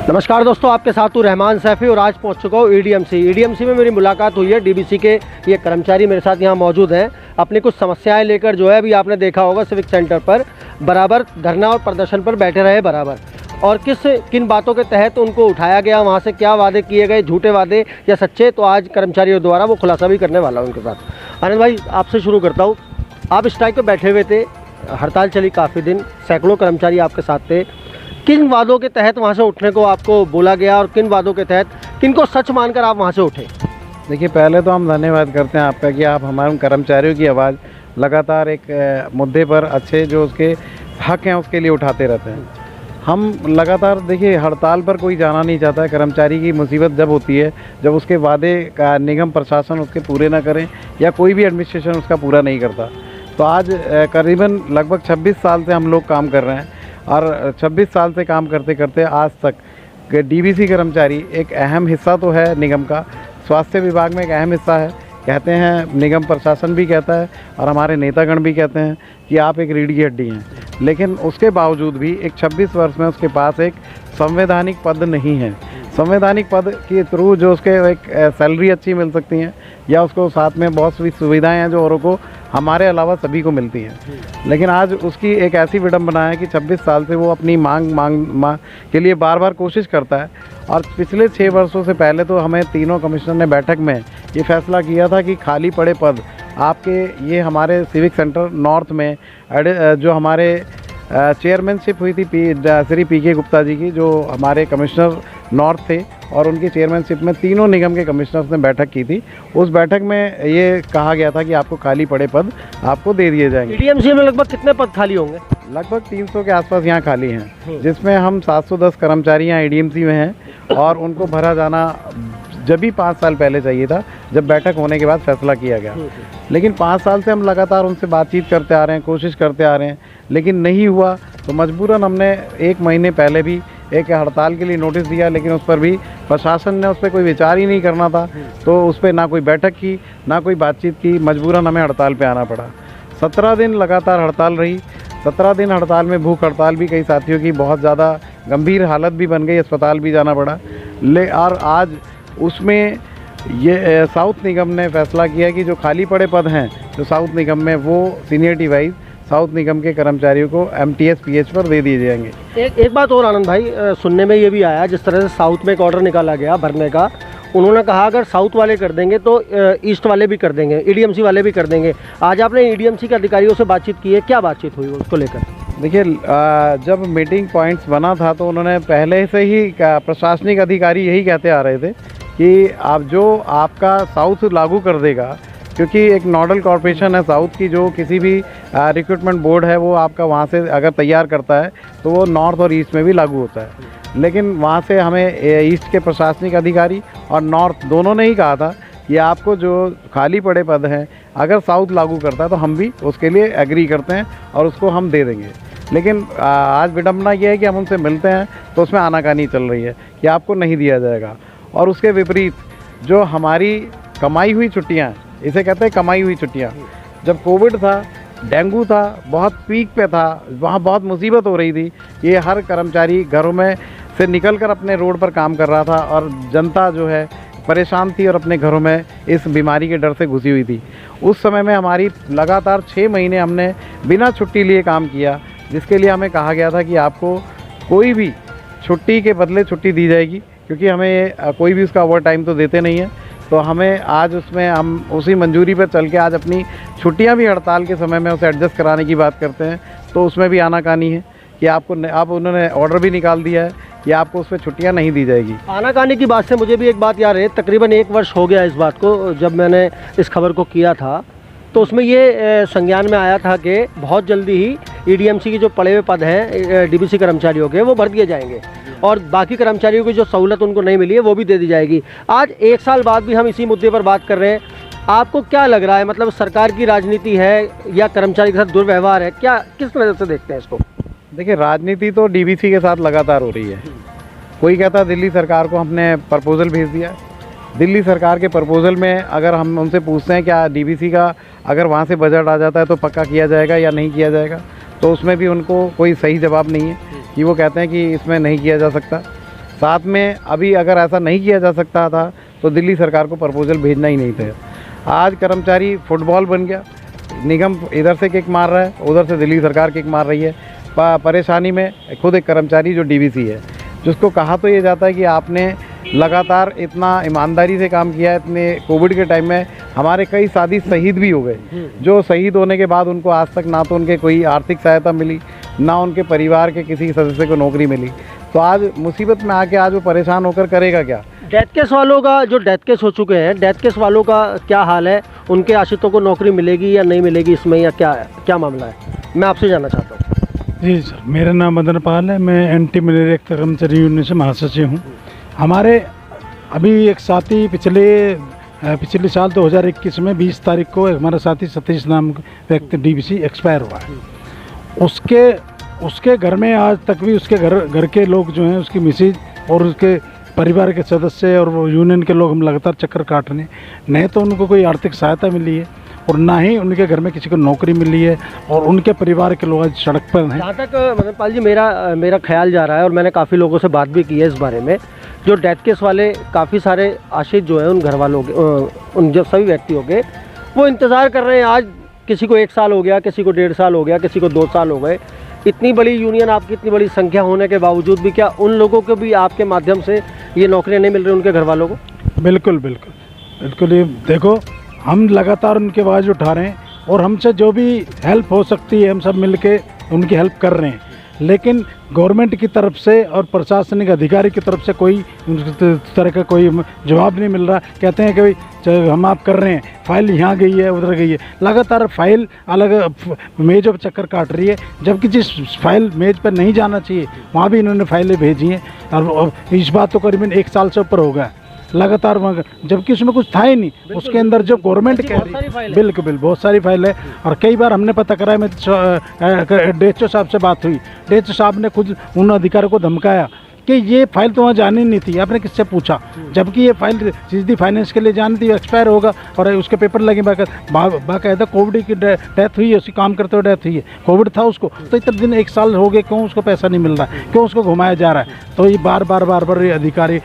नमस्कार दोस्तों, आपके साथ हूँ रहमान सैफी और आज पहुँच चुका हूँ ईडीएमसी में मेरी मुलाकात हुई है। डीबीसी के ये कर्मचारी मेरे साथ यहाँ मौजूद हैं। अपनी कुछ समस्याएं लेकर जो है अभी आपने देखा होगा सिविक सेंटर पर बराबर धरना और प्रदर्शन पर बैठे रहे बराबर, और किन बातों के तहत उनको उठाया गया, वहाँ से क्या वादे किए गए, झूठे वादे या सच्चे, तो आज कर्मचारियों द्वारा वो खुलासा भी करने वाला हूँ उनके साथ। आनंद भाई, आपसे शुरू करता हूँ। आप स्ट्राइक पर बैठे हुए थे, हड़ताल चली काफ़ी दिन, सैकड़ों कर्मचारी आपके साथ थे। किन वादों के तहत वहाँ से उठने को आपको बोला गया और किन वादों के तहत किनको सच मानकर आप वहाँ से उठे? देखिए, पहले तो हम धन्यवाद करते हैं आपका कि आप हमारे कर्मचारियों की आवाज़ लगातार एक मुद्दे पर अच्छे जो उसके हक हैं उसके लिए उठाते रहते हैं। हम लगातार, देखिए, हड़ताल पर कोई जाना नहीं चाहता है। कर्मचारी की मुसीबत जब होती है जब उसके वादे का निगम प्रशासन उसके पूरे ना करें या कोई भी एडमिनिस्ट्रेशन उसका पूरा नहीं करता। तो आज करीबन लगभग 26 साल से हम लोग काम कर रहे हैं और 26 साल से काम करते करते आज तक डीबीसी कर्मचारी एक अहम हिस्सा तो है निगम का, स्वास्थ्य विभाग में एक अहम हिस्सा है। कहते हैं, निगम प्रशासन भी कहता है और हमारे नेतागण भी कहते हैं कि आप एक रीढ़ की हड्डी हैं। लेकिन उसके बावजूद भी एक 26 वर्ष में उसके पास एक संवैधानिक पद नहीं है। संवैधानिक पद के थ्रू जो उसके एक सैलरी अच्छी मिल सकती हैं या उसको साथ में बहुत सी सुविधाएं हैं जो औरों को हमारे अलावा सभी को मिलती हैं। लेकिन आज उसकी एक ऐसी विडंबना है कि 26 साल से वो अपनी मांग के लिए बार बार कोशिश करता है। और पिछले 6 वर्षों से पहले तो हमें तीनों कमिश्नर ने बैठक में ये फैसला किया था कि खाली पड़े पद आपके, ये हमारे सिविक सेंटर नॉर्थ में जो हमारे चेयरमैनशिप हुई थी श्री पी.के. गुप्ता जी की, जो हमारे कमिश्नर नॉर्थ थे, और उनकी चेयरमैनशिप में तीनों निगम के कमिश्नर्स ने बैठक की थी। उस बैठक में ये कहा गया था कि आपको खाली पड़े पद आपको दे दिए जाएंगे। ईडीएमसी में लगभग कितने पद खाली होंगे? लगभग 300 के आसपास यहाँ खाली हैं, जिसमें हम 710 कर्मचारी यहाँ ईडीएमसी में हैं और उनको भरा जाना जब भी 5 साल पहले चाहिए था, जब बैठक होने के बाद फैसला किया गया। लेकिन 5 साल से हम लगातार उनसे बातचीत करते आ रहे हैं, कोशिश करते आ रहे हैं, लेकिन नहीं हुआ। तो मजबूरन हमने 1 महीने पहले भी एक हड़ताल के लिए नोटिस दिया, लेकिन उस पर भी प्रशासन ने उस पर कोई विचार ही नहीं करना था। तो उस पर ना कोई बैठक की, ना कोई बातचीत की, मजबूरन हमें हड़ताल पे आना पड़ा। 17 दिन लगातार हड़ताल रही। 17 दिन हड़ताल में भूख हड़ताल भी, कई साथियों की बहुत ज़्यादा गंभीर हालत भी बन गई, अस्पताल भी जाना पड़ा। और आज उसमें ये साउथ निगम ने फैसला किया कि जो खाली पड़े पद हैं जो साउथ निगम में, वो सीनियरिटी वाइज साउथ निगम के कर्मचारियों को एमटीएस पीएच पर दे दिए जाएंगे। एक बात और आनंद भाई, सुनने में ये भी आया, जिस तरह से साउथ में एक ऑर्डर निकाला गया भरने का, उन्होंने कहा अगर साउथ वाले कर देंगे तो ईस्ट वाले भी कर देंगे, ईडीएमसी वाले भी कर देंगे। आज आपने ईडीएमसी के अधिकारियों से बातचीत की है, क्या बातचीत हुई उसको लेकर? देखिए, जब मीटिंग पॉइंट्स बना था तो उन्होंने पहले से ही प्रशासनिक अधिकारी यही कहते आ रहे थे कि आप जो आपका साउथ लागू कर देगा, क्योंकि एक नोडल कॉरपोरेशन है साउथ की, जो किसी भी रिक्रूटमेंट बोर्ड है वो आपका वहाँ से अगर तैयार करता है तो वो नॉर्थ और ईस्ट में भी लागू होता है। लेकिन वहाँ से हमें ईस्ट के प्रशासनिक अधिकारी और नॉर्थ दोनों ने ही कहा था कि आपको जो खाली पड़े पद हैं अगर साउथ लागू करता है तो हम भी उसके लिए एग्री करते हैं और उसको हम दे देंगे। लेकिन आज विडंबना ये है कि हम उनसे मिलते हैं तो उसमें आनाकानी चल रही है कि आपको नहीं दिया जाएगा। और उसके विपरीत जो हमारी कमाई हुई छुट्टियाँ, इसे कहते हैं कमाई हुई छुट्टियाँ, जब कोविड था, डेंगू था, बहुत पीक पे था, वहाँ बहुत मुसीबत हो रही थी, ये हर कर्मचारी घरों में से निकलकर अपने रोड पर काम कर रहा था और जनता जो है परेशान थी और अपने घरों में इस बीमारी के डर से घुसी हुई थी। उस समय में हमारी लगातार 6 महीने हमने बिना छुट्टी लिए काम किया, जिसके लिए हमें कहा गया था कि आपको कोई भी छुट्टी के बदले छुट्टी दी जाएगी, क्योंकि हमें कोई भी उसका ओवर टाइम तो देते नहीं है। तो हमें आज उसमें हम उसी मंजूरी पर चल के आज अपनी छुट्टियां भी हड़ताल के समय में उसे एडजस्ट कराने की बात करते हैं। तो उसमें भी आनाकानी है कि आप उन्होंने ऑर्डर भी निकाल दिया है कि आपको उस पर छुट्टियाँ नहीं दी जाएगी। आनाकानी की बात से मुझे भी एक बात याद है, तकरीबन 1 वर्ष हो गया इस बात को, जब मैंने इस खबर को किया था तो उसमें ये संज्ञान में आया था कि बहुत जल्दी ही ईडीएमसी के जो पड़े हुए पद हैं डीबीसी कर्मचारियों के, वो भर दिए जाएंगे और बाकी कर्मचारियों की जो सहूलत उनको नहीं मिली है वो भी दे दी जाएगी। आज 1 साल बाद भी हम इसी मुद्दे पर बात कर रहे हैं। आपको क्या लग रहा है, मतलब सरकार की राजनीति है या कर्मचारी के साथ दुर्व्यवहार है, क्या किस नज़र से देखते हैं इसको? देखिए, राजनीति तो डीबीसी के साथ लगातार हो रही है। कोई कहता है दिल्ली सरकार को हमने प्रपोज़ल भेज दिया। दिल्ली सरकार के प्रपोज़ल में अगर हम उनसे पूछते हैं क्या डीबीसी का अगर वहाँ से बजट आ जाता है तो पक्का किया जाएगा या नहीं किया जाएगा, तो उसमें भी उनको कोई सही जवाब नहीं है कि वो कहते हैं कि इसमें नहीं किया जा सकता। साथ में अभी अगर ऐसा नहीं किया जा सकता था तो दिल्ली सरकार को प्रपोजल भेजना ही नहीं था। आज कर्मचारी फुटबॉल बन गया, निगम इधर से किक मार रहा है, उधर से दिल्ली सरकार किक मार रही है। परेशानी में खुद एक कर्मचारी जो डीवीसी है, जिसको कहा तो ये जाता है कि आपने लगातार इतना ईमानदारी से काम किया है। इतने कोविड के टाइम में हमारे कई साथी शहीद भी हो गए, जो शहीद होने के बाद उनको आज तक ना तो उनके कोई आर्थिक सहायता मिली, ना उनके परिवार के किसी सदस्य को नौकरी मिली। तो आज मुसीबत में आके आज वो परेशान होकर करेगा क्या। डेथ केस वालों का, जो डेथ केस हो चुके हैं, डेथ केस वालों का क्या हाल है? उनके आश्रितों को नौकरी मिलेगी या नहीं मिलेगी इसमें, या क्या मामला है? मैं आपसे जानना चाहता हूँ। जी सर, मेरा नाम मदन पाल है। मैं एंटी मलेरिया कर्मचारी यूनियन से महासचिव हूँ। हमारे अभी एक साथी पिछले साल 2021 में 20 तारीख को हमारा साथी सतीश नाम व्यक्ति डीवीसी एक्सपायर हुआ है। उसके घर में आज तक भी उसके घर के लोग जो हैं, उसकी मिसेज और उसके परिवार के सदस्य और वो यूनियन के लोग हम लगातार चक्कर काट रहे हैं। नहीं तो उनको कोई आर्थिक सहायता मिली है और ना ही उनके घर में किसी को नौकरी मिली है और उनके परिवार के लोग आज सड़क पर हैं। जहाँ तक मदन पाल जी मेरा ख्याल जा रहा है, और मैंने काफ़ी लोगों से बात भी की है इस बारे में, जो डेथ केस वाले काफ़ी सारे आश्रित जो हैं उन घर वालों के, उन जो सभी व्यक्तियों के, वो इंतज़ार कर रहे हैं। आज किसी को 1 साल हो गया, किसी को 1.5 साल हो गया, किसी को 2 साल हो गए। इतनी बड़ी यूनियन, आपकी इतनी बड़ी संख्या होने के बावजूद भी क्या उन लोगों को भी आपके माध्यम से ये नौकरियां नहीं मिल रही उनके घर वालों को? बिल्कुल। ये देखो, हम लगातार उनकी आवाज़ उठा रहे हैं और हमसे जो भी हेल्प हो सकती है हम सब मिलके उनकी हेल्प कर रहे हैं। लेकिन गवर्नमेंट की तरफ से और प्रशासनिक अधिकारी की तरफ से कोई तरह का कोई जवाब नहीं मिल रहा। कहते हैं कि भाई हम आप कर रहे हैं, फाइल यहाँ गई है, उधर गई है। लगातार फाइल अलग मेज़ों पर चक्कर काट रही है, जबकि जिस फाइल मेज़ पर नहीं जाना चाहिए वहाँ भी इन्होंने फाइलें भेजी हैं। और इस बात तो करीबन 1 साल से ऊपर हो गया लगातार, जबकि उसमें कुछ था ही नहीं। उसके अंदर जो गवर्नमेंट कह रही, बिल्कुल बहुत सारी फाइल है। और कई बार हमने पता कराया, मैं DHO साहब से बात हुई, DHO साहब ने खुद उन अधिकारियों को धमकाया कि ये फाइल तो वहाँ जानी नहीं थी। आपने किससे पूछा? जबकि ये फाइल सीधी फाइनेंस के लिए जानी थी, एक्सपायर होगा और उसके पेपर लगे। बाकायदा कोविड की डेथ हुई है, उसकी काम करते हुए डेथ हुई है, कोविड था उसको। तो इतने दिन 1 साल हो गए, क्यों उसको पैसा नहीं मिल रहा है, क्यों उसको घुमाया जा रहा है? तो ये बार बार ये अधिकारी,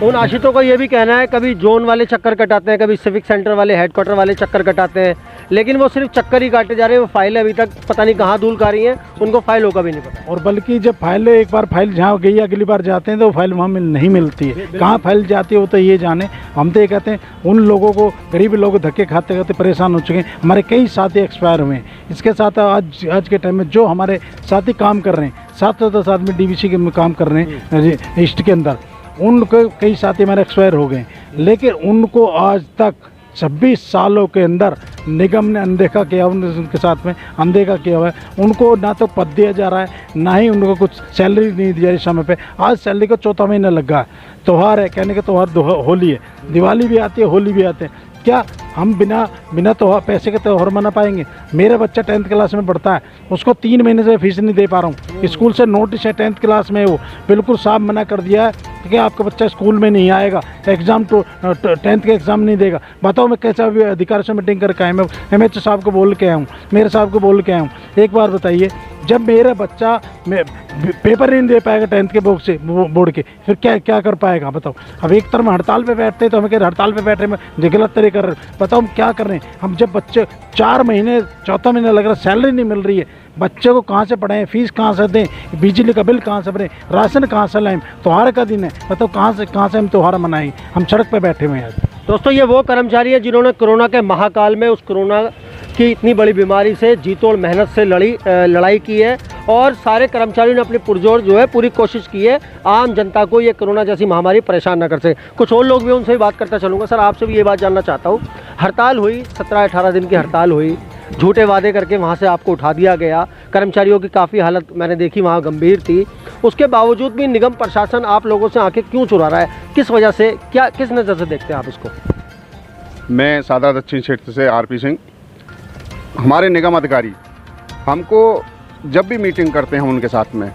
उन आश्रितों का ये भी कहना है, कभी जोन वाले चक्कर कटाते हैं, कभी सिविक सेंटर वाले, हेडक्वार्टर वाले चक्कर कटाते हैं, लेकिन वो सिर्फ चक्कर ही काटे जा रहे हैं। वो फाइलें अभी तक पता नहीं कहाँ धूल का रही हैं, उनको फाइलों का भी नहीं पता। और बल्कि जब फाइल एक बार फाइल जहाँ गई, अगली बार जाते हैं तो फाइल वहाँ नहीं मिलती है। कहाँ फाइल जाती है वो तो ये जाने। हम तो ये कहते हैं, उन लोगों को, गरीब लोग धक्के खाते खाते परेशान हो चुके हैं। हमारे कई साथी एक्सपायर हुए हैं। इसके साथ आज के टाइम में जो हमारे साथी काम कर रहे हैं, 710 आदमी DVC के काम कर रहे हैं ईस्ट के अंदर, उनको कई साथी हमारे एक्सपायर हो गए। लेकिन उनको आज तक 26 सालों के अंदर निगम ने अनदेखा किया, उनके साथ में अनदेखा किया हुआ है। उनको ना तो पद दिया जा रहा है, ना ही उनको कुछ सैलरी नहीं दी जा रही समय पे। आज सैलरी को 4था महीना लगा है। त्यौहार है, कहने के त्यौहार होली है, दिवाली भी आती है, होली भी आते हैं। क्या हम बिना त्यौहार पैसे के त्यौहार मना पाएंगे? मेरा बच्चा 10th क्लास में पढ़ता है, उसको 3 महीने से फीस नहीं दे पा रहा हूँ। स्कूल से नोटिस है, 10th क्लास में वो बिल्कुल साफ मना कर दिया है कि आपका बच्चा स्कूल में नहीं आएगा, एग्ज़ाम तो 10th का एग्ज़ाम नहीं देगा। बताओ मैं कैसा भी अधिकारी से मीटिंग करके आया, मैं MHO साहब को बोल के आया हूँ, मेरे साहब को बोल के आया हूँ। एक बार बताइए, जब मेरा बच्चा पेपर नहीं दे पाएगा 10th के बोर्ड के, फिर क्या कर पाएगा? बताओ। अब एक तरफ हड़ताल पे बैठते हैं तो हमें कह हड़ताल पे बैठे में गलत तरीके कर रहे। बताओ हम क्या कर रहे हैं? हम जब बच्चे 4 महीने, 4था महीना लग रहा, सैलरी नहीं मिल रही है, बच्चे को कहाँ से पढ़ाएं, फीस कहाँ से दें, बिजली का बिल कहाँ से भरें, राशन कहाँ से लाएं? त्यौहार का दिन है, बताओ कहाँ से हम त्यौहार मनाएं? हम सड़क पर बैठे हुए हैं। दोस्तों, ये वो कर्मचारी है जिन्होंने कोरोना के महाकाल में, उस कोरोना की इतनी बड़ी बीमारी से जी तोड़ मेहनत से लड़ाई की है, और सारे कर्मचारियों ने अपनी पुरजोर जो है पूरी कोशिश की है आम जनता को ये कोरोना जैसी महामारी परेशान न कर सके। कुछ और लोग भी, उनसे भी बात करता चलूँगा। सर, आपसे भी ये बात जानना चाहता हूँ, हड़ताल हुई, 17-18 दिन की हड़ताल हुई, झूठे वादे करके वहाँ से आपको उठा दिया गया, कर्मचारियों की काफ़ी हालत मैंने देखी वहाँ गंभीर थी। उसके बावजूद भी निगम प्रशासन आप लोगों से आंखें क्यों चुरा रहा है? किस वजह से, किस नज़र से देखते हैं आप इसको? मैं सादा दक्षिण क्षेत्र से RP सिंह। हमारे निगम अधिकारी हमको जब भी मीटिंग करते हैं उनके साथ में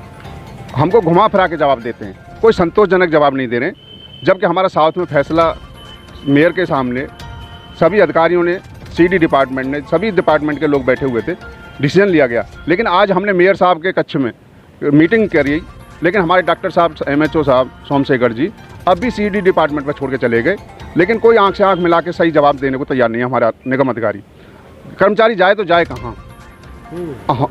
हमको घुमा फिरा के जवाब देते हैं, कोई संतोषजनक जवाब नहीं दे रहे। जबकि हमारा साउथ में फैसला मेयर के सामने सभी अधिकारियों ने, CD डिपार्टमेंट ने, सभी डिपार्टमेंट के लोग बैठे हुए थे, डिसीजन लिया गया। लेकिन आज हमने मेयर साहब के कक्ष में मीटिंग करी लेकिन हमारे डॉक्टर साहब MHO साहब सोमशेखर जी अब भी CD डिपार्टमेंट पर छोड़ के चले गए, लेकिन कोई आंख से आंख मिला के सही जवाब देने को तैयार नहीं है हमारा निगम अधिकारी। कर्मचारी जाए तो जाए कहाँ?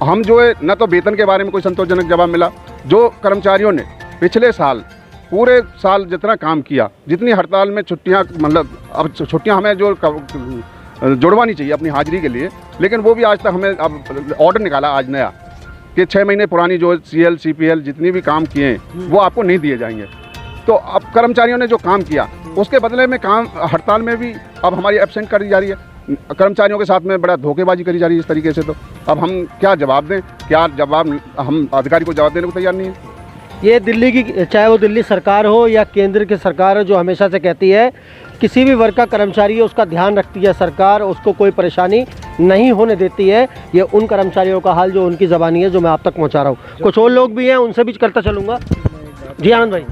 हम जो है न तो वेतन के बारे में कोई संतोषजनक जवाब मिला। जो कर्मचारियों ने पिछले साल पूरे साल जितना काम किया, जितनी हड़ताल में छुट्टियां, मतलब अब छुट्टियां हमें जो जुड़वानी चाहिए अपनी हाजिरी के लिए, लेकिन वो भी आज तक हमें अब ऑर्डर निकाला आज नया कि 6 महीने पुरानी जो CL CPL जितनी भी काम किए हैं वो आपको नहीं दिए जाएंगे। तो अब कर्मचारियों ने जो काम किया उसके बदले में काम हड़ताल में भी अब हमारी एब्सेंट करी जा रही है, कर्मचारियों के साथ में बड़ा धोखेबाजी करी जा रही है इस तरीके से। तो अब हम क्या जवाब दें? क्या जवाब, हम अधिकारी को जवाब देने को तैयार नहीं है। ये दिल्ली की, चाहे वो दिल्ली सरकार हो या केंद्र की सरकार हो, जो हमेशा से कहती है किसी भी वर्ग का कर्मचारी है उसका ध्यान रखती है सरकार, उसको कोई परेशानी नहीं होने देती है। ये उन कर्मचारियों का हाल जो उनकी ज़बानी है, जो मैं आप तक पहुंचा रहा हूँ। कुछ और लोग भी हैं, उनसे भी करता चलूँगा। जी आनंद भाई।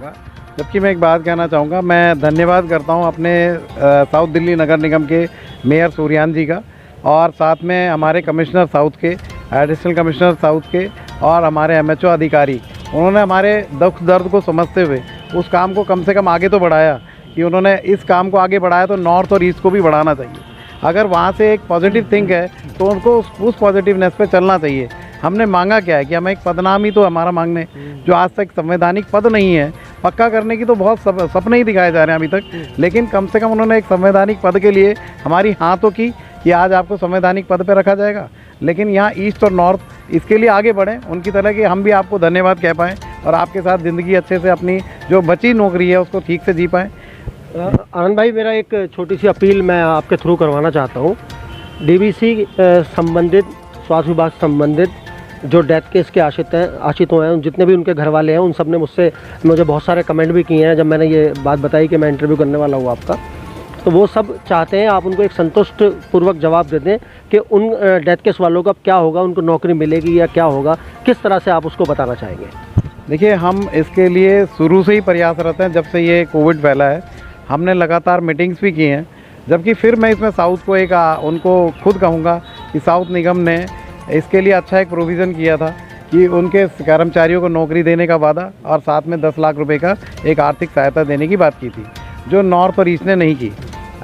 जबकि मैं एक बात कहना चाहूँगा, मैं धन्यवाद करता हूँ अपने साउथ दिल्ली नगर निगम के मेयर सूर्यान जी का, और साथ में हमारे कमिश्नर साउथ के, एडिशनल कमिश्नर साउथ के, और हमारे MHO अधिकारी। उन्होंने हमारे दुख दर्द को समझते हुए उस काम को कम से कम आगे तो बढ़ाया, कि उन्होंने इस काम को आगे बढ़ाया तो नॉर्थ और ईस्ट को भी बढ़ाना चाहिए। अगर वहाँ से एक पॉजिटिव थिंक है तो उनको उस पॉजिटिवनेस पे चलना चाहिए। हमने मांगा क्या है कि हमें एक पदनामी तो हमारा मांगने, जो आज तक संवैधानिक पद नहीं है, पक्का करने की तो बहुत सपने ही दिखाए जा रहे हैं अभी तक, लेकिन कम से कम उन्होंने एक संवैधानिक पद के लिए हमारी हाँ तो की कि आज आपको संवैधानिक पद पर रखा जाएगा। लेकिन यहाँ ईस्ट और नॉर्थ इसके लिए आगे बढ़ें उनकी तरह कि हम भी आपको धन्यवाद कह पाएँ और आपके साथ ज़िंदगी अच्छे से, अपनी जो बची नौकरी है उसको ठीक से जी पाएँ। आनंद भाई, मेरा एक छोटी सी अपील मैं आपके थ्रू करवाना चाहता हूँ। DBC संबंधित, स्वास्थ्य विभाग संबंधित जो डेथ केस के आश्रितों हैं, जितने भी उनके घर वाले हैं, उन सब ने मुझे बहुत सारे कमेंट भी किए हैं जब मैंने ये बात बताई कि मैं इंटरव्यू करने वाला हूँ आपका। तो वो सब चाहते हैं आप उनको एक संतुष्ट पूर्वक जवाब दे दें कि उन डेथ केस वालों का क्या होगा, उनको नौकरी मिलेगी या क्या होगा, किस तरह से आप उसको बताना चाहेंगे? देखिए, हम इसके लिए शुरू से ही प्रयासरत हैं। जब से ये कोविड फैला है हमने लगातार मीटिंग्स भी की हैं। जबकि फिर मैं इसमें साउथ को उनको खुद कहूँगा कि साउथ निगम ने इसके लिए अच्छा एक प्रोविज़न किया था कि उनके कर्मचारियों को नौकरी देने का वादा और साथ में 10 लाख रुपए का एक आर्थिक सहायता देने की बात की थी, जो नॉर्थ और ईस्ट ने नहीं की।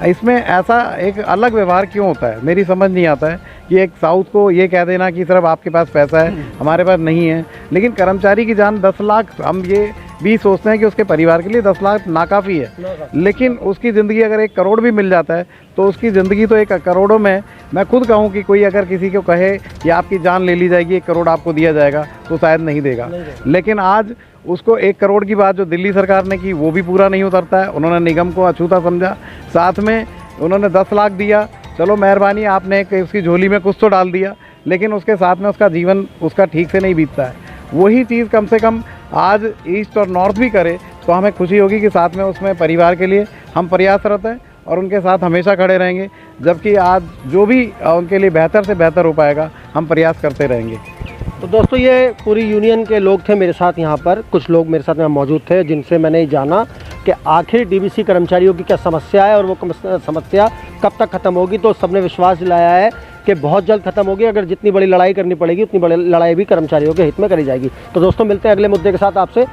इसमें ऐसा एक अलग व्यवहार क्यों होता है, मेरी समझ नहीं आता है कि एक साउथ को ये कह देना कि सिर्फ आपके पास पैसा है, हमारे पास नहीं है। लेकिन कर्मचारी की जान 10 लाख, हम ये भी सोचते हैं कि उसके परिवार के लिए 10 लाख नाकाफ़ी है, लेकिन उसकी ज़िंदगी अगर 1 करोड़ भी मिल जाता है तो उसकी ज़िंदगी तो 1 करोड़ों में, मैं खुद कहूँ कि कोई अगर किसी को कहे कि आपकी जान ले ली जाएगी, 1 करोड़ आपको दिया जाएगा, तो शायद नहीं देगा। लेकिन आज उसको 1 करोड़ की बात जो दिल्ली सरकार ने की वो भी पूरा नहीं उतरता है। उन्होंने निगम को अछूता समझा, साथ में उन्होंने 10 लाख दिया, चलो मेहरबानी, आपने उसकी झोली में कुछ तो डाल दिया, लेकिन उसके साथ में उसका जीवन उसका ठीक से नहीं बीतता है। वही चीज़ कम से कम आज ईस्ट और नॉर्थ भी करे तो हमें खुशी होगी कि साथ में उसमें परिवार के लिए हम प्रयासरत हैं और उनके साथ हमेशा खड़े रहेंगे। जबकि आज जो भी उनके लिए बेहतर से बेहतर हो पाएगा हम प्रयास करते रहेंगे। तो दोस्तों, ये पूरी यूनियन के लोग थे मेरे साथ यहाँ पर, कुछ लोग मेरे साथ यहाँ मौजूद थे जिनसे मैंने जाना कि आखिर DBC कर्मचारियों की क्या समस्या है और वो समस्या कब तक ख़त्म होगी। तो सबने विश्वास दिलाया है कि बहुत जल्द ख़त्म होगी। अगर जितनी बड़ी लड़ाई करनी पड़ेगी उतनी बड़ी लड़ाई भी कर्मचारियों के हित में करी जाएगी। तो दोस्तों, मिलते हैं अगले मुद्दे के साथ आपसे।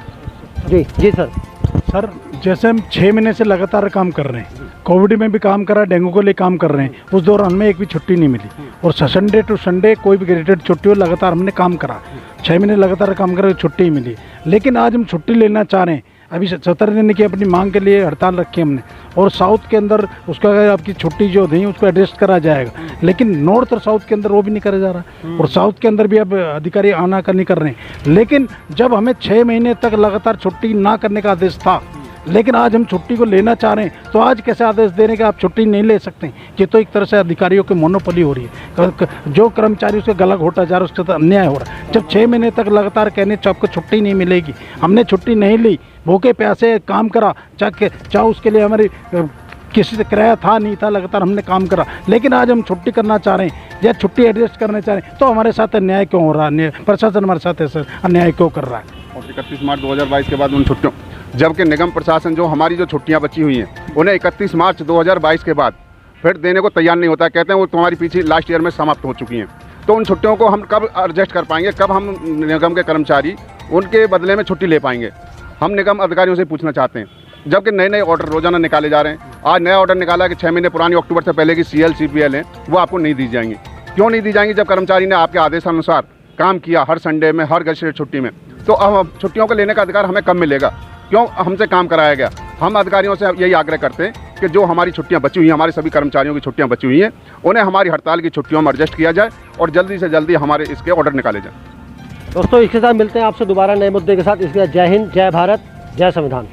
जी सर, जैसे हम 6 महीने से लगातार काम कर रहे हैं, कोविड में भी काम करा, डेंगू के लिए काम कर रहे हैं, उस दौरान हमें एक भी छुट्टी नहीं मिली। और संडे टू संडे कोई भी ग्रेडेड छुट्टी हो, लगातार हमने काम करा, 6 महीने लगातार काम करा, छुट्टी ही मिली। लेकिन आज हम छुट्टी लेना चाह रहे हैं। अभी 17 दिन की अपनी मांग के लिए हड़ताल रखी हमने, और साउथ के अंदर उसका आपकी छुट्टी जो थी उसको एडजस्ट करा जाएगा, लेकिन नॉर्थ और साउथ के अंदर वो भी नहीं करा जा रहा, और साउथ के अंदर भी अब अधिकारी आनाकानी कर रहे हैं। लेकिन जब हमें 6 महीने तक लगातार छुट्टी ना करने का आदेश था, लेकिन आज हम छुट्टी को लेना चाह रहे हैं, तो आज कैसे आदेश देने का आप छुट्टी नहीं ले सकते? ये तो एक तरह से अधिकारियों की मोनोपोली हो रही है। जो कर्मचारी उसका गला घोटा जा रहा है उसके साथ अन्याय हो रहा है। जब 6 महीने तक लगातार कहने आपको छुट्टी नहीं मिलेगी, हमने छुट्टी नहीं ली, भूखे प्यासे काम करा, चाहे उसके लिए हमारी किसी से किराया था नहीं था, लगातार हमने काम करा, लेकिन आज हम छुट्टी करना चाह रहे हैं या छुट्टी एडजस्ट करना चाह रहे हैं, तो हमारे साथ अन्याय क्यों हो रहा है? प्रशासन हमारे साथ ऐसा अन्याय क्यों कर रहा है? और 31 मार्च 2022 के बाद उन छुट्टियों, जबकि निगम प्रशासन जो हमारी जो छुट्टियां बची हुई हैं उन्हें 31 मार्च 2022 के बाद फिर देने को तैयार नहीं होता है। कहते हैं वो तुम्हारी पीछे लास्ट ईयर में समाप्त हो चुकी हैं। तो उन छुट्टियों को हम कब एडजस्ट कर पाएंगे, कब हम निगम के कर्मचारी उनके बदले में छुट्टी ले पाएंगे। हम निगम अधिकारियों से पूछना चाहते हैं, जबकि नए नए ऑर्डर रोजाना निकाले जा रहे हैं। आज नया ऑर्डर निकाला कि 6 महीने पुरानी अक्टूबर से पहले की CL CPL हैं वो आपको नहीं दी जाएंगी। क्यों नहीं दी जाएंगी? जब कर्मचारी ने आपके आदेशानुसार काम किया हर संडे में, हर गश्त छुट्टी में, तो अब छुट्टियों को लेने का अधिकार हमें कब मिलेगा? क्यों हमसे काम कराया गया? हम अधिकारियों से यही आग्रह करते हैं कि जो हमारी छुट्टियां बची हुई हैं, हमारे सभी कर्मचारियों की छुट्टियां बची हुई हैं, उन्हें हमारी हड़ताल की छुट्टियों में एडजस्ट किया जाए और जल्दी से जल्दी हमारे इसके ऑर्डर निकाले जाए। दोस्तों इसके साथ मिलते हैं आपसे दोबारा नए मुद्दे के साथ। इसके साथ जय हिंद, जय भारत, जय संविधान।